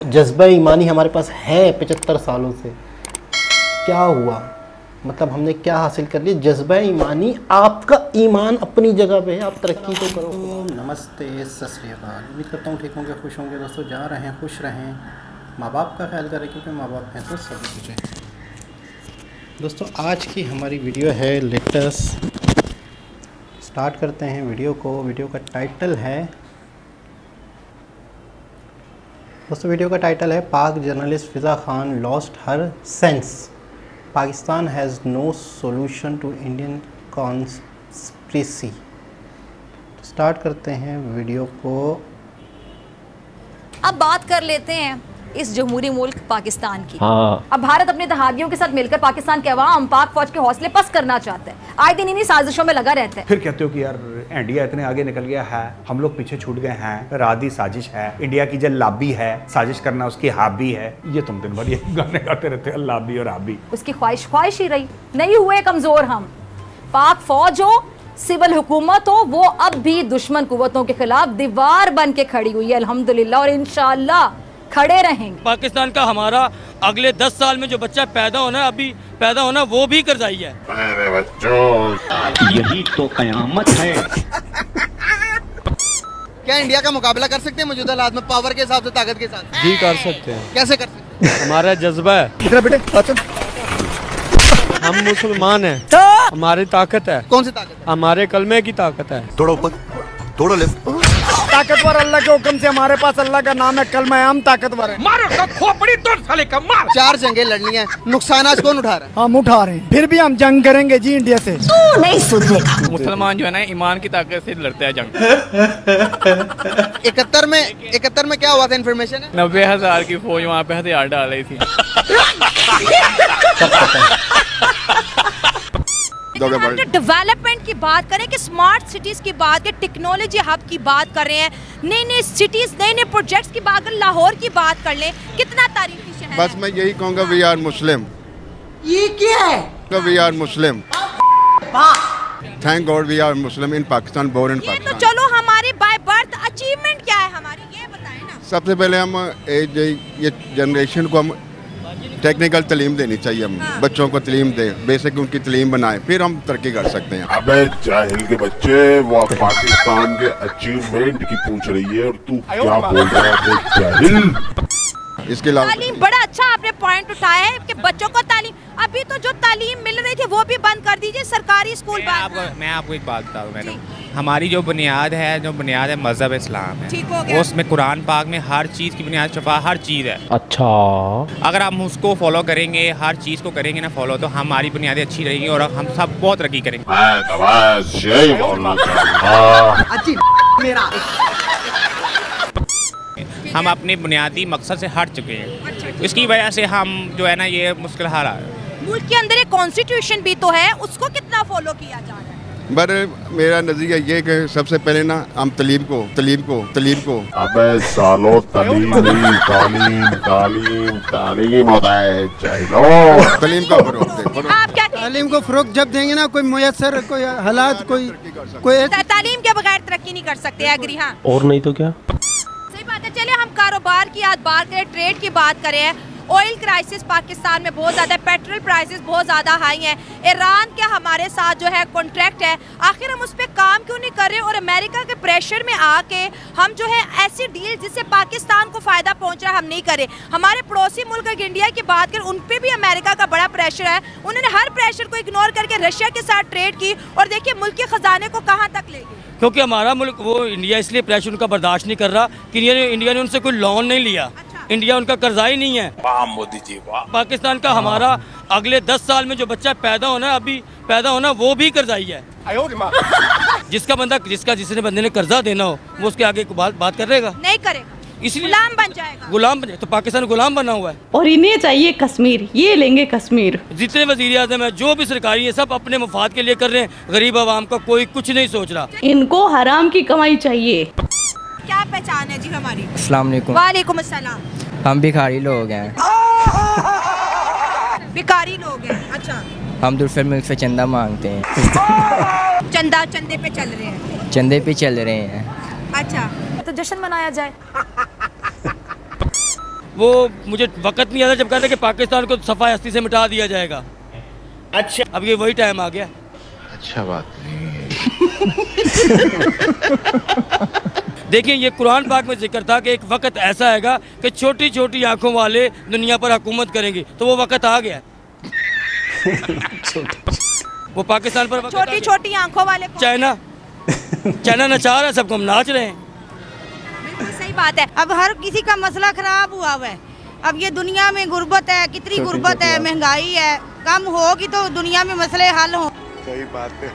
जज्बा ईमानी हमारे पास है 75 सालों से, क्या हुआ? मतलब हमने क्या हासिल कर लिया? जज्बा ईमानी, आपका ईमान अपनी जगह पे है, आप तरक्की तो करो। नमस्ते, सत श्री अकाल। उम्मीद करता हूँ ठीक होंगे, खुश होंगे दोस्तों। जा रहे हैं, खुश रहें, माँ बाप का ख्याल करें, क्योंकि माँ बाप हैं तो सब कुछ है। दोस्तों आज की हमारी वीडियो है लेटेस्ट। स्टार्ट करते हैं वीडियो को। वीडियो का टाइटल है दोस्तों, वीडियो का टाइटल है Pak journalist Fiza Khan lost her sense, Pakistan has no solution to Indian conspiracy. Start करते हैं वीडियो को। अब बात कर लेते हैं इस जमहूरी मुल्क पाकिस्तान की। हाँ। अब भारत अपने तहादियों के साथ मिलकर पाकिस्तान के अवाम पाक फौज के हौसले पस्त करना चाहते हैं। आए दिन इन्हीं साजिशों में लगा रहता है। फिर कहते हो कि यार इंडिया इतने आगे निकल गया है, हम लोग पीछे छूट गए हैं, राधी साजिश है, इंडिया की जो लाबी है, साजिश करना उसकी हाबी है। ये तुम दिन भर ये गाने गाते रहते हैं, लाबी और हाबी। उसकी ख्वाहिश ही रही, नहीं हुए कमजोर हम। पाक फौज हो, सिविल हुकूमत हो, वो अब भी दुश्मन कुव्वतों के खिलाफ दीवार बन के खड़ी हुई है अल्हम्दुलिल्लाह, और इंशाअल्लाह खड़े रहेंगे। पाकिस्तान का हमारा अगले 10 साल में जो बच्चा पैदा होना, अभी पैदा होना, वो भी करजाई है। अरे बच्चों, यही तो कयामत है। क्या इंडिया का मुकाबला कर सकते हैं मौजूदा हालात में पावर के हिसाब से, ताकत के साथ? जी कर सकते हैं। कैसे कर सकते हैं? हमारा जज्बा है, इधर बेटे, हम मुसलमान हैं, हमारी ताकत है। कौन सी ताकत? हमारे कलमे की ताकत है। थोड़ा ऊपर, थोड़ा लेफ्ट। ताकतवर अल्लाह के हुक्म से हमारे पास अल्लाह का नाम है, कलमा हम ताकतवर है। मारो तो खोपड़ी तोड़ साले का मार। 4 जंगें लड़नी है, नुकसान आज कौन उठा रहा है? हम उठा रहे हैं, फिर भी हम जंग करेंगे जी इंडिया से। तू नहीं सुधरेगा। मुसलमान जो है ना, ईमान की ताकत से लड़ते हैं जंग। 71 में क्या हुआ था? इन्फॉर्मेशन है 90,000 की फौज वहाँ पे हथियार डाल रही थी। डेवलपमेंट की बात करें कि स्मार्ट सिटीज की बात करें, टेक्नोलॉजी हब की बात कर रहे हैं, नई नई सिटीज, नए नए प्रोजेक्ट्स की बात करें, लाहौर की बात कर लें, कितना तारीफी शहर बस मैं यही कहूँगा, वी आर मुस्लिम। ये क्या है? We are Muslim. Thank God we are Muslim in Pakistan, born in ये तो पाकिस्तान। चलो, हमारी बाय बर्थ अचीवमेंट क्या है हमारी, ये बताएं ना। सबसे पहले हम ये जनरेशन को हम टेक्निकल तालीम देनी चाहिए। हम बच्चों को तालीम दें, बेसिक उनकी तालीम बनाएं, फिर हम तरक्की कर सकते हैं। अबे जाहिल के बच्चे, वो पाकिस्तान के अचीवमेंट की पूछ रही है और तू क्या बोल रहा है जाहिल। इसके अलावा तालीम, बड़ा अच्छा आपने पॉइंट उठाया है कि बच्चों को तालीम, अभी तो जो तालीम मिल रही थी वो भी बंद कर दीजिए, सरकारी स्कूल बंद। मैं आपको एक बात बता दूं मैडम, हमारी जो बुनियाद है मज़हब इस्लाम है। ठीक हो गया। उसमें कुरान पाक में हर चीज़ की बुनियाद शफा, हर चीज़ है। अच्छा, अगर हम उसको फॉलो करेंगे, हर चीज़ को करेंगे ना फॉलो, तो हमारी बुनियादें अच्छी रहेंगी और हम सब बहुत तरक्की करेंगे। हम अपने बुनियादी मकसद से हट चुके हैं, इसकी वजह से हम जो है ना ये मुश्किल हाल है। मुल्क के अंदर एक कॉन्स्टिट्यूशन भी तो है, उसको कितना फॉलो किया जा रहा है? पर मेरा नजरिया ये कि सबसे पहले ना हम तालीम को अबे सालो तालीम होता है, चाहिए तालीम का फरोग दें। आप क्या कहते तालीम को फरोग जब देंगे ना, कोई मुयस्सर, कोई हालात, कोई हैं? तालीम के बगैर तरक्की नहीं कर सकते, एग्री? हाँ, और नहीं तो क्या। सही बात है। चलिए हम कारोबार की बात करें, ट्रेड की बात करें। ऑयल क्राइसिस पाकिस्तान में बहुत ज़्यादा, पेट्रोल प्राइसेस बहुत ज़्यादा हाई हैं। ईरान के हमारे साथ जो है कॉन्ट्रैक्ट है, आखिर हम उस पर काम क्यों नहीं कर रहे? और अमेरिका के प्रेशर में आके हम जो है ऐसी डील जिससे पाकिस्तान को फ़ायदा पहुंच रहा है, हम नहीं करें। हमारे पड़ोसी मुल्क इंडिया की बात करें, उन पर भी अमेरिका का बड़ा प्रेशर है। उन्होंने हर प्रेशर को इग्नोर करके रशिया के साथ ट्रेड की, और देखिए मुल्क के ख़जाने को कहाँ तक ले गए। क्योंकि हमारा मुल्क, वो इंडिया इसलिए प्रेशर उनका बर्दाश्त नहीं कर रहा कि इंडिया ने उनसे कोई लोन नहीं लिया। इंडिया उनका कर्जा ही नहीं है। वाह मोदी जी वाह। पाकिस्तान का हमारा अगले 10 साल में जो बच्चा पैदा होना, अभी पैदा होना, वो भी कर्जाई है। जिसने बंदे ने कर्जा देना हो, वो उसके आगे बात करेगा नहीं, करेगा, इसलिए गुलाम बन जाएगा। गुलाम बन जाए तो पाकिस्तान गुलाम बना हुआ है। और इन्हें चाहिए कश्मीर, ये लेंगे कश्मीर। जितने वजीर आज़म है, जो भी सरकारी है, सब अपने मफाद के लिए कर रहे हैं, गरीब आवाम का कोई कुछ नहीं सोच रहा। इनको हराम की कमाई चाहिए। क्या पहचान है जी हमारी? अस्सलाम वालेकुम। वालेकुम अस्सलाम। हम भिखारी लोग हैं। भिखारी लोग हैं, अच्छा। हम दूसरे मुल्क से चंदा मांगते हैं। चंदे पे चल रहे हैं। चंदे पे चल रहे हैं। अच्छा, तो जश्न मनाया जाए। वो मुझे वक्त नहीं आता जब कहते कि पाकिस्तान को सफाई हस्ती से मिटा दिया जाएगा। अच्छा, अब ये वही टाइम आ गया। अच्छा बात नहीं है। देखिए, ये कुरान पाक में जिक्र था कि एक वक्त ऐसा आएगा कि छोटी छोटी आंखों वाले दुनिया पर हुकूमत करेंगे, तो वो वक्त आ गया। वो पाकिस्तान पर छोटी छोटी आंखों वाले चाइना नचा रहा है, सबको हम नाच रहे हैं। बिल्कुल सही बात है। अब हर किसी का मसला खराब हुआ है। अब ये दुनिया में गुर्बत है, कितनी गुर्बत है, महंगाई है, कम होगी तो दुनिया में मसले हल हो। सही बात है।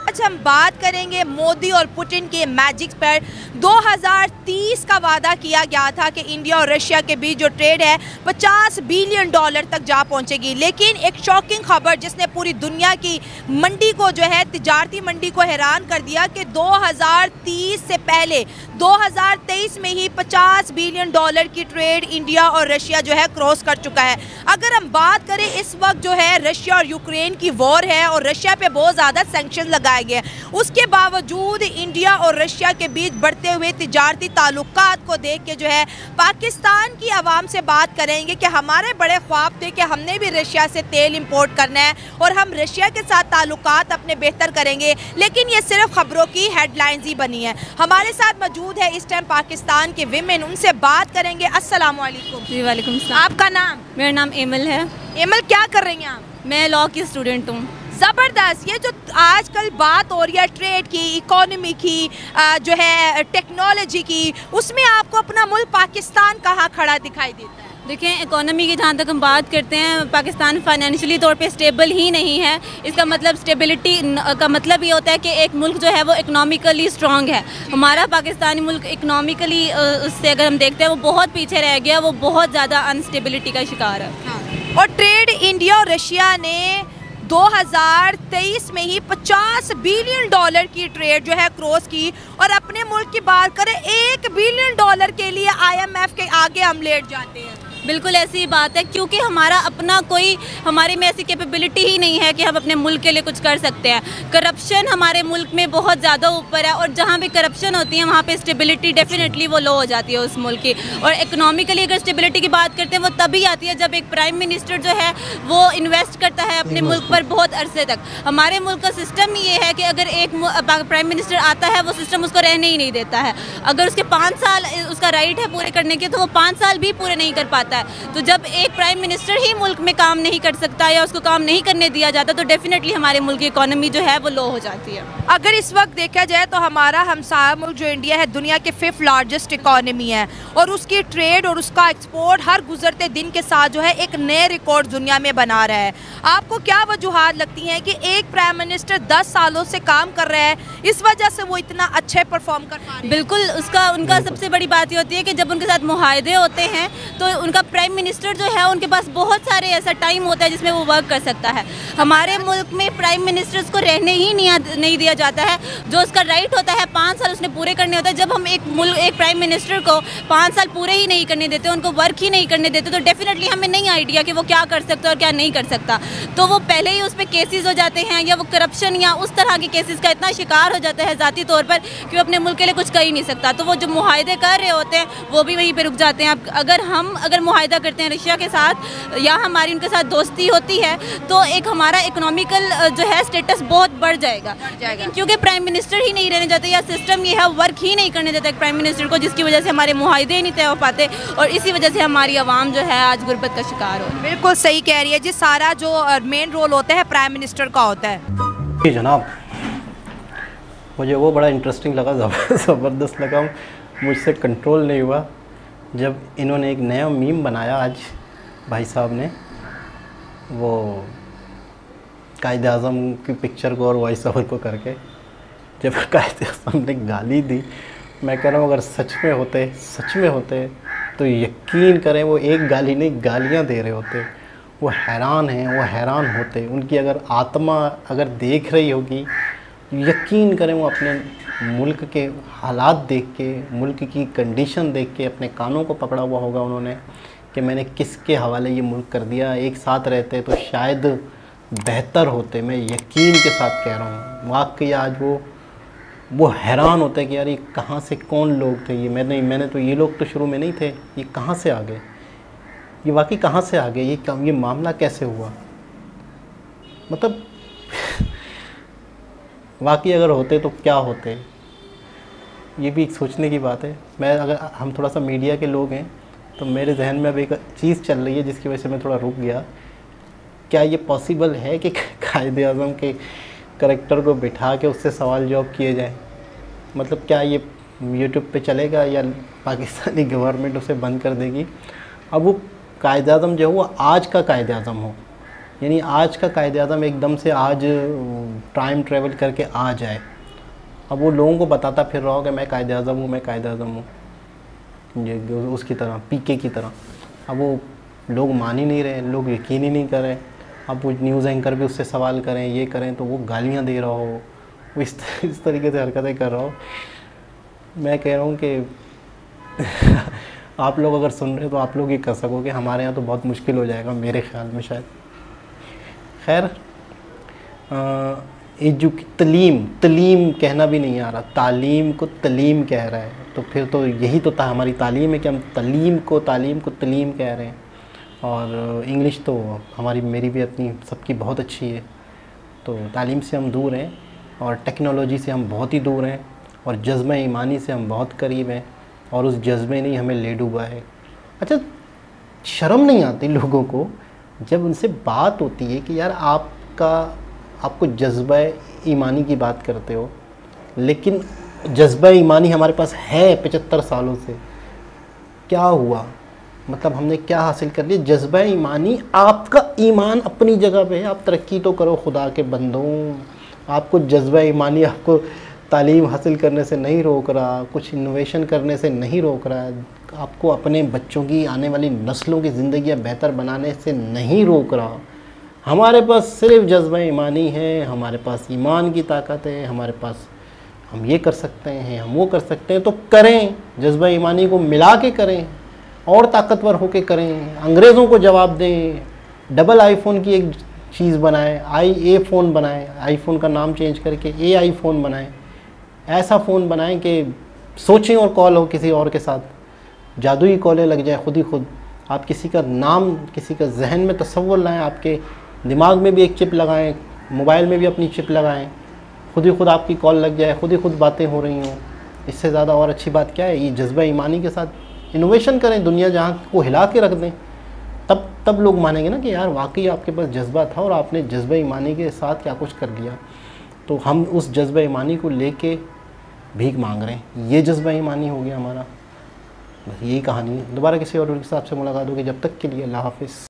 आज हम बात करेंगे मोदी और पुतिन के मैजिक पर। 2030 का वादा किया गया था कि इंडिया और रशिया के बीच जो ट्रेड है 50 बिलियन डॉलर तक जा पहुंचेगी, लेकिन एक शॉकिंग खबर जिसने पूरी दुनिया की मंडी को जो है तिजारती मंडी को हैरान कर दिया कि 2030 से पहले 2023 में ही 50 बिलियन डॉलर की ट्रेड इंडिया और रशिया जो है क्रॉस कर चुका है। अगर हम बात करें, इस वक्त जो है रशिया और यूक्रेन की वॉर है और रशिया पे बहुत ज़्यादा सैंक्शन लगाए गए, उसके बावजूद इंडिया और रशिया के बीच बढ़ते हुए तिजारती ताल्लुकात को देख के जो है पाकिस्तान की आवाम से बात करेंगे कि हमारे बड़े ख्वाब थे कि हमने भी रशिया से तेल इंपोर्ट करना है और हम रशिया के साथ ताल्लुकात अपने बेहतर करेंगे, लेकिन ये सिर्फ खबरों की हेडलाइंस ही बनी है। हमारे साथ मौजूद है इस टाइम पाकिस्तान के विमेन, उनसे बात करेंगे। अस्सलाम वालेकुम। जी वालेकुम सलाम। आपका नाम? मेरा नाम एमल है। एमल, क्या कर रही हैं आप? मैं लॉ की स्टूडेंट हूँ। ज़बरदस्त। ये जो आजकल बात हो रही है ट्रेड की, इकोनॉमी की, जो है टेक्नोलॉजी की, उसमें आपको अपना मुल्क पाकिस्तान कहाँ खड़ा दिखाई देता है? देखिए, इकोनॉमी की जहाँ तक हम बात करते हैं, पाकिस्तान फाइनेंशियली तौर पे स्टेबल ही नहीं है। इसका मतलब स्टेबिलिटी का मतलब ये होता है कि एक मुल्क जो है वो इकोनॉमिकली स्ट्रॉन्ग है। हमारा पाकिस्तानी मुल्क इकोनॉमिकली उससे अगर हम देखते हैं वो बहुत पीछे रह गया, वो बहुत ज़्यादा अनस्टेबिलिटी का शिकार है। हाँ। और ट्रेड इंडिया और रशिया ने 2023 में ही 50 बिलियन डॉलर की ट्रेड जो है क्रॉस की, और अपने मुल्क की बात करें 1 बिलियन डॉलर के लिए IMF के आगे हम लेट जाते हैं। बिल्कुल ऐसी बात है, क्योंकि हमारा अपना कोई हमारे में ऐसी कैपेबिलिटी ही नहीं है कि हम अपने मुल्क के लिए कुछ कर सकते हैं। करप्शन हमारे मुल्क में बहुत ज़्यादा ऊपर है, और जहाँ भी करप्शन होती है वहाँ पे स्टेबिलिटी डेफिनेटली वो लो हो जाती है उस मुल्क की। और इकोनॉमिकली अगर स्टेबिलिटी की बात करते हैं वो तभी आती है जब एक प्राइम मिनिस्टर जो है वो इन्वेस्ट करता है अपने मुल्क पर बहुत अरसे तक। हमारे मुल्क का सिस्टम ये है कि अगर एक प्राइम मिनिस्टर आता है वो सिस्टम उसको रहने ही नहीं देता है। अगर उसके 5 साल उसका राइट है पूरे करने के, तो वो 5 साल भी पूरे नहीं कर पाता है। तो जब एक प्राइम मिनिस्टर ही मुल्क में काम नहीं कर सकता या उसको काम नहीं करने दिया जाता, तो डेफिनेटली हमारे मुल्क की इकोनॉमी जो है वो लो हो जाती है। अगर इस वक्त देखा जाए तो हमारा हमसाया मुल्क जो इंडिया है दुनिया के 5th लार्जेस्ट इकोनॉमी है, और उसकी ट्रेड और उसका एक्सपोर्ट हर गुजरते दिन के साथ जो है एक नए रिकॉर्ड दुनिया में बना रहा है। आपको क्या वजूहात लगती हैं कि एक प्राइम मिनिस्टर 10 सालों से काम कर रहा है, इस वजह से वो इतना अच्छे परफॉर्म कर पा रहे हैं? बिल्कुल, उनका सबसे बड़ी बात ये होती है कि जब उनके साथ मुआहदे होते हैं तो उनका प्राइम मिनिस्टर जो है उनके पास बहुत सारे ऐसा टाइम होता है जिसमें वो वर्क कर सकता है। हमारे मुल्क में प्राइम मिनिस्टर्स को रहने ही नहीं दिया जाता है। जो उसका राइट होता है 5 साल उसने पूरे करने होता है। जब हम एक प्राइम मिनिस्टर को 5 साल पूरे ही नहीं करने देते, उनको वर्क ही नहीं करने देते, तो डेफिनेटली हमें नहीं आइडिया कि वो क्या कर सकता है और क्या नहीं कर सकता। तो वो पहले ही उस पर केसेस हो जाते हैं, या वो करप्शन या उस तरह के केसेस का इतना शिकार हो जाता है ज़ाती तौर पर कि वो अपने मुल्क के लिए कुछ कर ही नहीं सकता। तो वो जो मुआहदे कर रहे होते हैं वो भी वहीं पर रुक जाते हैं। अगर मुआहदा करते हैं रशिया के साथ या हमारी उनके साथ दोस्ती होती है, तो एक हमारा इकोनॉमिकल जो है स्टेटस बहुत बढ़ जाएगा। क्योंकि प्राइम मिनिस्टर ही नहीं रहने जाते, या सिस्टम ये है वर्क ही नहीं करने देता प्राइम मिनिस्टर को, जिसकी वजह से हमारे मुआहदे ही नहीं तय हो पाते, और इसी वजह से हमारी आवाम जो है आज गुर्बत का शिकार हो। बिल्कुल सही कह रही है जी। सारा जो मेन रोल होता है प्राइम मिनिस्टर का होता है। जी जनाब, मुझे वो बड़ा इंटरेस्टिंग लगा, ज़बरदस्त लगा, मुझसे कंट्रोल नहीं हुआ जब इन्होंने एक नया मीम बनाया आज भाई साहब ने, वो कायद-ए-आज़म की पिक्चर को और वॉइस ओवर को करके, जब कायद-ए-आज़म ने गाली दी, मैं कह रहा हूँ अगर सच में होते तो यकीन करें वो एक गाली नहीं गालियाँ दे रहे होते। वो हैरान होते। उनकी अगर आत्मा अगर देख रही होगी, यकीन करें वो अपने मुल्क के हालात देख के, मुल्क की कंडीशन देख के अपने कानों को पकड़ा हुआ होगा उन्होंने कि मैंने किसके हवाले ये मुल्क कर दिया। एक साथ रहते तो शायद बेहतर होते। मैं यकीन के साथ कह रहा हूँ, वाकई आज वो हैरान होता है कि यार ये कहाँ से कौन लोग थे ये। मैंने तो ये लोग तो शुरू में नहीं थे, ये कहाँ से आ गए। ये वाकई कहाँ से आ गया, ये मामला कैसे हुआ। मतलब वाकई अगर होते तो क्या होते, ये भी एक सोचने की बात है। मैं अगर हम थोड़ा सा मीडिया के लोग हैं तो मेरे जहन में अब एक चीज़ चल रही है जिसकी वजह से मैं थोड़ा रुक गया। क्या ये पॉसिबल है कि कायदे आज़म के करैक्टर को बिठा के उससे सवाल जवाब किए जाए? मतलब क्या ये यूट्यूब पे चलेगा या पाकिस्तानी गवर्नमेंट उसे बंद कर देगी? अब वो कायदे आज़म जो है वो आज का कायदे आज़म हो, यानी आज का कायदे आज़म एकदम से आज टाइम ट्रेवल करके आ जाए। अब वो लोगों को बताता फिर रहा हो कि मैं कायदे आज़म हूँ, मैं कायदे आज़म हूँ, ये उसकी तरह, पीके की तरह। अब वो लोग मान ही नहीं रहे, लोग यकीन ही नहीं कर रहे। अब वो न्यूज़ एंकर भी उससे सवाल करें, ये करें, तो वो गालियाँ दे रहा हो, वो इस तरीके से हरकतें कर रहा हो। मैं कह रहा हूँ कि आप लोग अगर सुन रहे हो तो आप लोग ये कर सकोगे, हमारे यहाँ तो बहुत मुश्किल हो जाएगा मेरे ख़्याल में शायद। खैर, तलीम कहना भी नहीं आ रहा, तालीम को तलीम कह रहा है, तो फिर तो यही तो था हमारी तालीम है कि हम तालीम को तलीम कह रहे हैं। और इंग्लिश तो मेरी भी अपनी सबकी बहुत अच्छी है, तो तालीम से हम दूर हैं और टेक्नोलॉजी से हम बहुत ही दूर हैं और जज्बा ईमानी से हम बहुत करीब हैं, और उस जज्बे ने हमें ले डूबा है। अच्छा, शर्म नहीं आती लोगों को जब उनसे बात होती है कि यार आपको जज्बा ईमानी की बात करते हो, लेकिन जज्बा ईमानी हमारे पास है 75 सालों से, क्या हुआ? मतलब हमने क्या हासिल कर लिया? जज्बा ईमानी, आपका ईमान अपनी जगह पे है, आप तरक्की तो करो खुदा के बंदों। आपको जज्बा ईमानी आपको तालीम हासिल करने से नहीं रोक रहा, कुछ इनोवेशन करने से नहीं रोक रहा, आपको अपने बच्चों की, आने वाली नस्लों की ज़िंदगियाँ बेहतर बनाने से नहीं रोक रहा। हमारे पास सिर्फ जज्बा ईमानी है, हमारे पास ईमान की ताकत है, हमारे पास हम ये कर सकते हैं, हम वो कर सकते हैं, तो करें। जज्बा ईमानी को मिला के करें और ताकतवर होके करें, अंग्रेज़ों को जवाब दें। डबल आईफोन की एक चीज़ बनाएं, ए फ़ोन बनाएं, आईफोन का नाम चेंज करके AI फ़ोन बनाएं। ऐसा फ़ोन बनाएं कि सोचें और कॉल हो किसी और के साथ, जादुई कॉलें लग जाए खुद। आप किसी का नाम, किसी का जहन में तसव्वुर लाएं, आपके दिमाग में भी एक चिप लगाएं, मोबाइल में भी अपनी चिप लगाएं, खुद ही खुद आपकी कॉल लग जाए, खुद ही खुद बातें हो रही हों। इससे ज़्यादा और अच्छी बात क्या है? ये जज्बा ईमानी के साथ इनोवेशन करें, दुनिया जहाँ को हिला के रख दें, तब लोग मानेंगे ना कि यार वाकई आपके पास जज्बा था और आपने जज्बा ईमानी के साथ क्या कुछ कर लिया। तो हम उस जज्बा ईमानी को लेके भीख मांग रहे हैं, ये जज्बा ईमानी हो गया हमारा। बस यही कहानी है। दोबारा किसी और के साथ से मुलाकात होगी, जब तक के लिए अल्लाह हाफ़िज़।